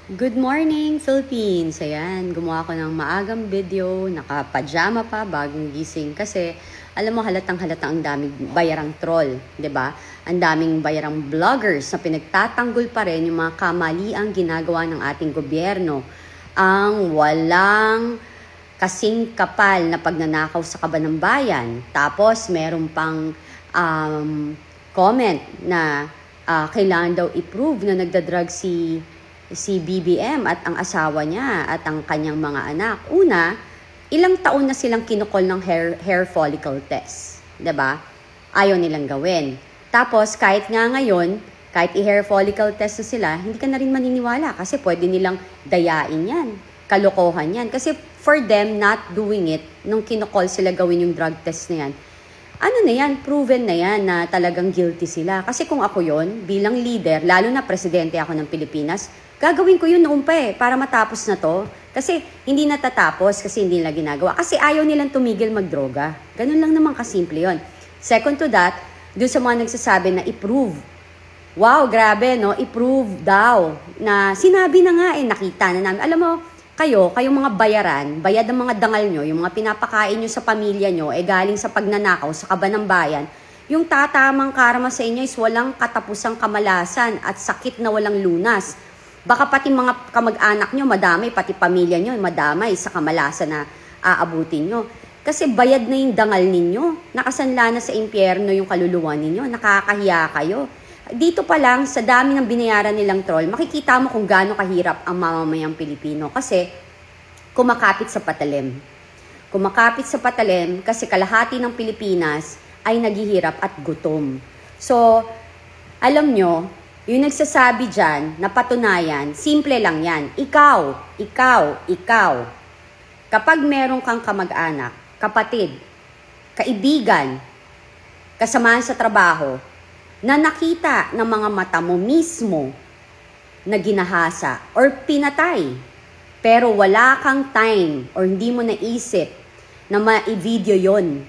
Good morning, Philippines! Ayan, gumawa ko ng maagang video, naka-pajama pa, bagong gising. Kasi, alam mo, halatang-halata ang daming bayarang troll, ba? Diba? Ang daming bayarang vloggers na pinagtatanggol pa rin yung mga kamaliang ginagawa ng ating gobyerno. Ang walang kasing kapal na pagnanakaw sa kaban ng bayan. Tapos, meron pang comment na kailangan daw i-prove na nagdadrag si BBM at ang asawa niya at ang kanyang mga anak. Una, ilang taon na silang kinukol ng hair follicle test. 'Di ba? Ayaw nilang gawin. Tapos, kahit nga ngayon, kahit i-hair follicle test na sila, hindi ka na rin maniniwala kasi pwede nilang dayain yan. Kalokohan yan. Kasi for them not doing it, nung kinukol sila gawin yung drug test na yan, ano na yan, proven na yan na talagang guilty sila. Kasi kung ako yon bilang leader, lalo na presidente ako ng Pilipinas, gagawin ko yun noon pa para matapos na to. Kasi hindi natatapos kasi hindi nila ginagawa. Kasi ayaw nilang tumigil magdroga. Ganun lang naman kasimple yon. Second to that, doon sa mga nagsasabi na i-prove. Wow, grabe, no? I-prove daw na sinabi na nga nakita na namin. Alam mo, kayong mga bayaran, bayad ng mga dangal nyo, yung mga pinapakain nyo sa pamilya nyo, galing sa pagnanakaw, sa kaban ng bayan, yung tatamang karma sa inyo is walang katapusang kamalasan at sakit na walang lunas. Baka pati mga kamag-anak nyo, madamay, pati pamilya nyo, madamay sa kamalasan na aabutin nyo. Kasi bayad na yung dangal ninyo, nakasanla na sa impyerno yung kaluluwa ninyo, nakakahiya kayo. Dito pa lang, sa dami ng binayaran nilang troll, makikita mo kung gaano kahirap ang mamamayang Pilipino. Kasi kumakapit sa patalim. Kumakapit sa patalim kasi kalahati ng Pilipinas ay naghihirap at gutom. So, alam nyo, yung nagsasabi dyan na patunayan, simple lang yan. Ikaw. Kapag meron kang kamag-anak, kapatid, kaibigan, kasamahan sa trabaho, na nakita ng mga mata mo mismo na ginahasa or pinatay, pero wala kang time or hindi mo naisip na ma-video yon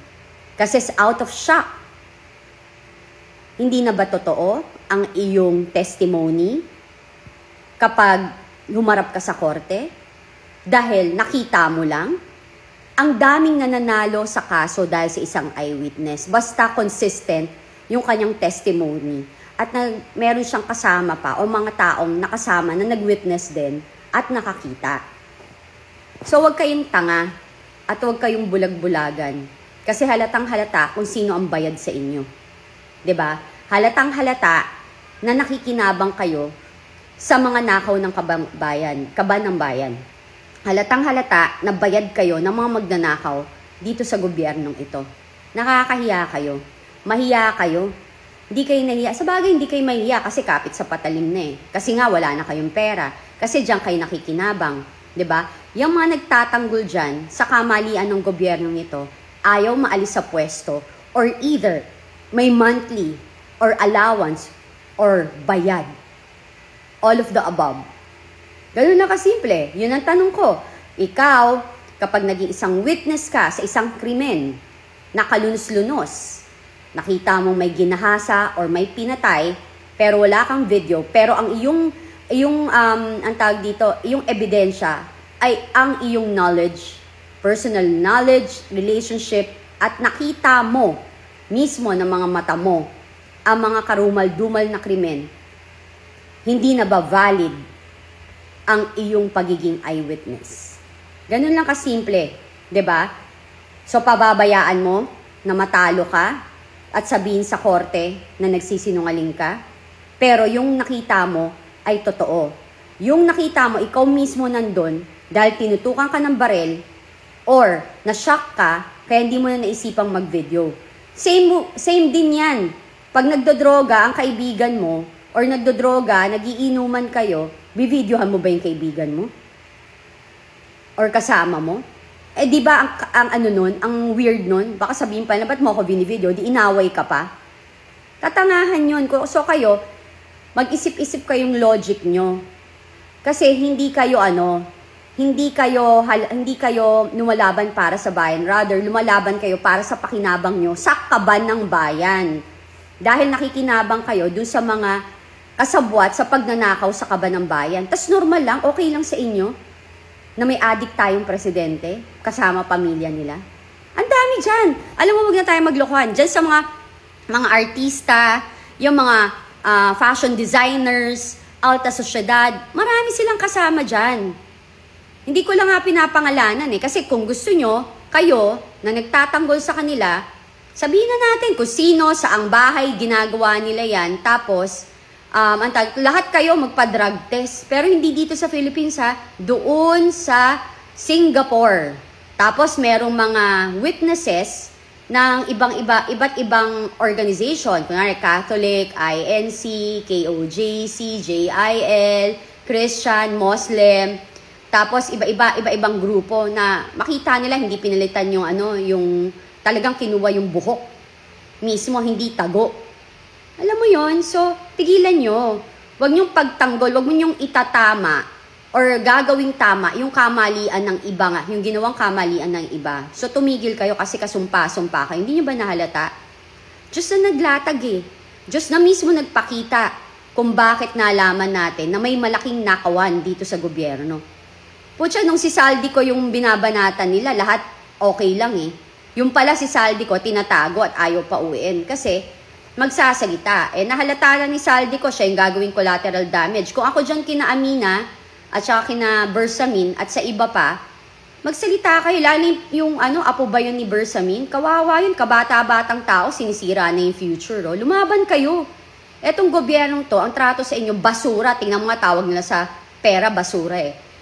kasi out of shock. Hindi na ba totoo ang iyong testimony kapag humarap ka sa korte? Dahil nakita mo lang, ang daming nananalo sa kaso dahil sa isang eyewitness. Basta consistent yung kanyang testimony at meron siyang kasama pa o mga taong nakasama na nag-witness din at nakakita. So wag kayong tanga at wag kayong bulag-bulagan kasi halatang halata kung sino ang bayad sa inyo. 'Di ba? Halatang halata na nakikinabang kayo sa mga nakaw ng kaban ng bayan. Halatang halata na bayad kayo ng mga magnanakaw dito sa gobyernong ito. Nakakahiya kayo. Mahiya kayo. Hindi kayo nahiya. Sa bagay, hindi kayo mahiya kasi kapit sa patalim na Kasi nga, wala na kayong pera. Kasi diyan kayo nakikinabang. 'Di ba? Yung mga nagtatanggol dyan sa kamalian ng gobyernong ito, ayaw maalis sa pwesto or either may monthly or allowance or bayad. All of the above. Ganun na kasimple. Yun ang tanong ko. Ikaw, kapag naging isang witness ka sa isang krimen, nakalunos-lunos, nakita mong may ginahasa or may pinatay, pero wala kang video, pero ang ang tawag dito, iyong ebidensya ay ang iyong knowledge, personal knowledge, relationship, at nakita mo mismo ng mga mata mo ang mga karumal-dumal na krimen, hindi na ba valid ang iyong pagiging eyewitness? Ganun lang kasimple, 'di ba? So pababayaan mo na matalo ka at sabihin sa korte na nagsisinungaling ka, pero yung nakita mo ay totoo. Yung nakita mo, ikaw mismo nandun dahil tinutukan ka ng barel or na-shock ka kaya hindi mo na naisipang mag-video. Same din yan. Pag nagdodroga ang kaibigan mo or nagdodroga, nagiinuman kayo, bivideohan mo ba yung kaibigan mo? Or kasama mo? Di ba ang weird nun? Baka sabihin pa na, ba't mo ako binivideo? Di inaway ka pa? Katangahan yun. So kayo, mag-isip-isip kayong logic nyo. Kasi hindi kayo lumalaban para sa bayan. Rather, lumalaban kayo para sa pakinabang nyo sa kaban ng bayan. Dahil nakikinabang kayo dun sa mga kasabwat sa pagnanakaw sa kaban ng bayan. Tas normal lang, okay lang sa inyo na may adik tayong presidente kasama pamilya nila. Ang dami dyan. Alam mo, wag na tayo maglokohan. Dyan sa mga artista, yung mga fashion designers, alta sosyedad, marami silang kasama dyan. Hindi ko lang nga pinapangalanan kasi kung gusto nyo, kayo na nagtatanggol sa kanila, sabihin na natin kung sino, saang bahay, ginagawa nila yan. Tapos, lahat kayo magpa-drug test. Pero hindi dito sa Philippines doon sa Singapore. Tapos merong mga witnesses ng iba't ibang organization. Kunwari Catholic, INC, KOJC, JIL, Christian, Muslim. Tapos iba-ibang grupo na makita nila hindi pinalitan yung talagang kinuha yung buhok. Mismo hindi tago. Alam mo yon, so tigilan nyo. Huwag nyong pagtanggol, huwag mo nyong itatama or gagawing tama yung kamalian ng iba nga, yung ginawang kamalian ng iba. So tumigil kayo kasi kasumpa-sumpa kayo. Hindi nyo ba nahalata? Diyos na naglatag Diyos na mismo nagpakita kung bakit nalaman natin na may malaking nakawan dito sa gobyerno. Putya, nung si Saldico yung binabanatan nila, lahat okay lang Yung pala si Saldico tinatago at ayaw pa uwiin kasi magsasalita. Nahalata na ni Saldico, siya yung gagawing collateral damage. Kung ako dyan kina Amina, at saka kina Bersamin, at sa iba pa, magsalita kayo. Lalo yung apo ba yun ni Bersamin? Kawawa yun, kabata-batang tao, sinisira na yung future. Lumaban kayo. Etong gobyernong to, ang trato sa inyo, basura. Tingnan mga tawag nila sa pera, basura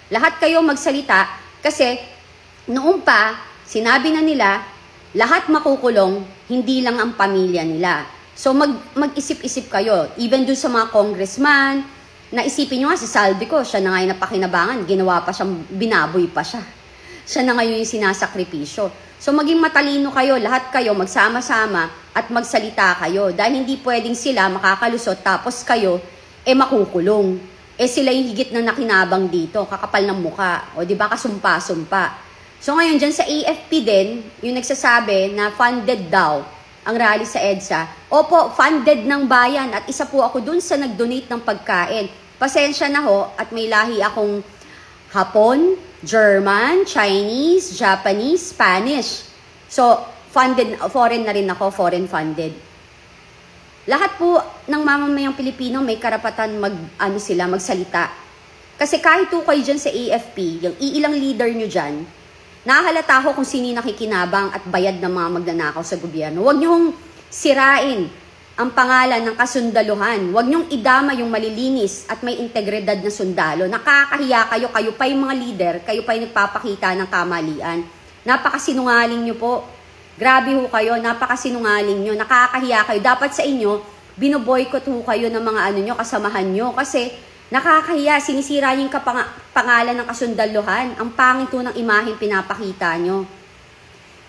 Lahat kayo magsalita, kasi noong pa, sinabi na nila, lahat makukulong, hindi lang ang pamilya nila. So mag-isip-isip kayo, even doon sa mga congressman, naisipin nyo nga si Saldico, siya na nga yung napakinabangan, ginawa pa siyang, binaboy pa siya. Siya na ngayon yung sinasakripisyo. So maging matalino kayo, lahat kayo, magsama-sama at magsalita kayo. Dahil hindi pwedeng sila makakalusot tapos kayo, makukulong. Sila yung higit na nakinabang dito, kakapal ng muka. O di ba kasumpa-sumpa. So ngayon dyan sa AFP din, yung nagsasabi na funded daw ang rally sa EDSA. Opo, funded ng bayan at isa po ako dun sa nag-donate ng pagkain. Pasensya na at may lahi akong Hapon, German, Chinese, Japanese, Spanish. So, funded, foreign na rin ako, foreign funded. Lahat po ng mamamayang Pilipino may karapatan magsalita. Kasi kahit po kayo dyan sa AFP, yung iilang leader nyo dyan, nahalata ko kung sino nakikinabang at bayad ng mga magnanakaw sa gobyerno. Huwag niyong sirain ang pangalan ng kasundaluhan. Huwag niyong idama yung malilinis at may integridad na sundalo. Nakakahiya kayo pa yung mga leader, kayo pa yung nagpapakita ng kamalian. Napakasinungaling niyo po. Grabe kayo, napakasinungaling niyo. Nakakahiya kayo. Dapat sa inyo, binoboykot kayo ng mga nyo, kasamahan nyo. Kasi nakakahiya, sinisira yung pangalan ng kasundaluhan. Ang pangit ng imaheng pinapakita nyo.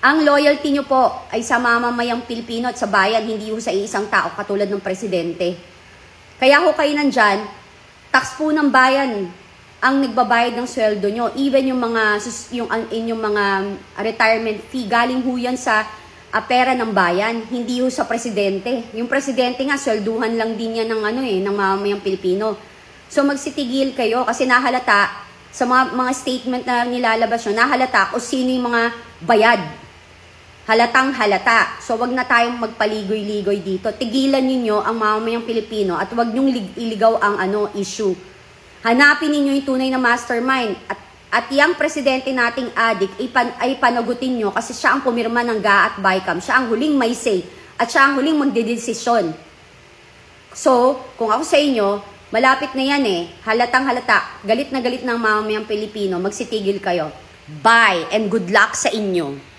Ang loyalty nyo po ay sa mamamayang Pilipino at sa bayan, hindi sa isang tao katulad ng presidente. Kaya kayo nandyan, tax po ng bayan ang nagbabayad ng sweldo nyo. Even yung inyong mga retirement fee, galing yan sa pera ng bayan, hindi sa presidente. Yung presidente nga, swelduhan lang din yan ng ng mamamayang Pilipino. So magsitigil kayo kasi nahalata sa mga statement na nilalabas nyo, nahalata kung sino yung mga bayad. Halatang halata. So wag na tayong magpaligoy-ligoy dito. Tigilan niyo ang mamamayang Pilipino at wag niyong iligaw ang issue. Hanapin niyo yung tunay na mastermind at yung presidente nating adik ay panagutin niyo kasi siya ang pumirma ng GA at BICAM. Siya ang huling may say at siya ang huling magdedesisyon. So, kung ako sa inyo, malapit na yan halatang halata. Galit na galit ng mamamayang Pilipino. Magsitigil kayo. Bye and good luck sa inyo.